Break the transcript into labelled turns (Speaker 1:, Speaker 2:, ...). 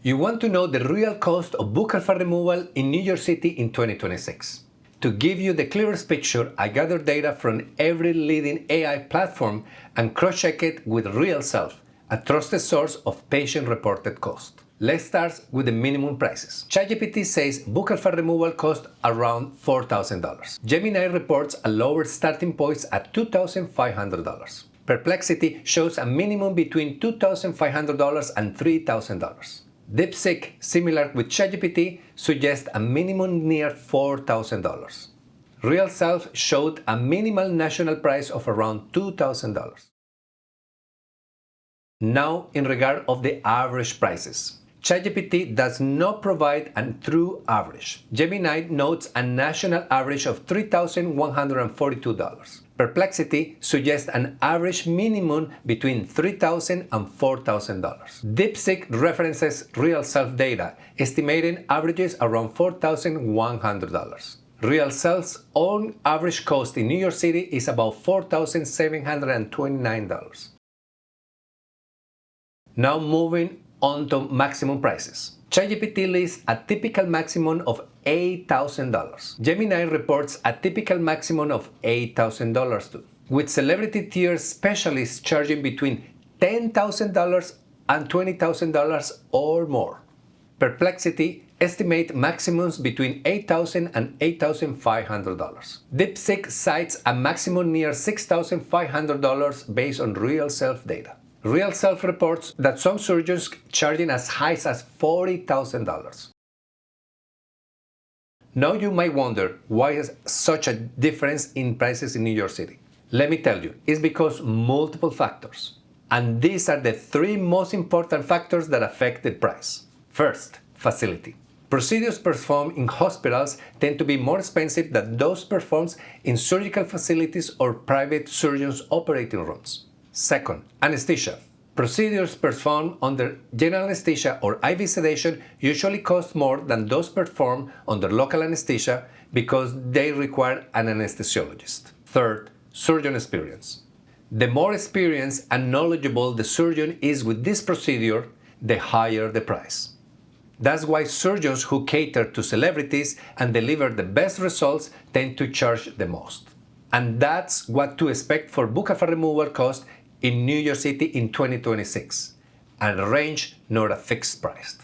Speaker 1: You want to know the real cost of buccal fat removal in New York City in 2026. To give you the clearest picture, I gathered data from every leading AI platform and cross-check it with RealSelf, a trusted source of patient-reported cost. Let's start with the minimum prices. ChatGPT says buccal fat removal costs around $4,000. Gemini reports a lower starting point at $2,500. Perplexity shows a minimum between $2,500 and $3,000. DeepSeek, similar with ChatGPT, suggests a minimum near $4,000. RealSelf showed a minimal national price of around $2,000. Now, in regard of the average prices. ChatGPT does not provide a true average. Gemini notes a national average of $3,142. Perplexity suggests an average minimum between $3,000 and $4,000. DeepSeek references RealSelf data, estimating averages around $4,100. RealSelf's own average cost in New York City is about $4,729. Now moving on to maximum prices. ChatGPT lists a typical maximum of $8,000. Gemini reports a typical maximum of $8,000 too, with celebrity tier specialists charging between $10,000 and $20,000 or more. Perplexity estimates maximums between $8,000 and $8,500. DeepSeek cites a maximum near $6,500 based on RealSelf data. RealSelf reports that some surgeons charging as high as $40,000. Now you might wonder why is such a difference in prices in New York City. Let me tell you, it's because multiple factors. And these are the three most important factors that affect the price. First, facility. Procedures performed in hospitals tend to be more expensive than those performed in surgical facilities or private surgeons' operating rooms. Second, anesthesia. Procedures performed under general anesthesia or IV sedation usually cost more than those performed under local anesthesia because they require an anesthesiologist. Third, surgeon experience. The more experienced and knowledgeable the surgeon is with this procedure, the higher the price. That's why surgeons who cater to celebrities and deliver the best results tend to charge the most. And that's what to expect for buccal fat removal cost in New York City in 2026, and a range, not a fixed price.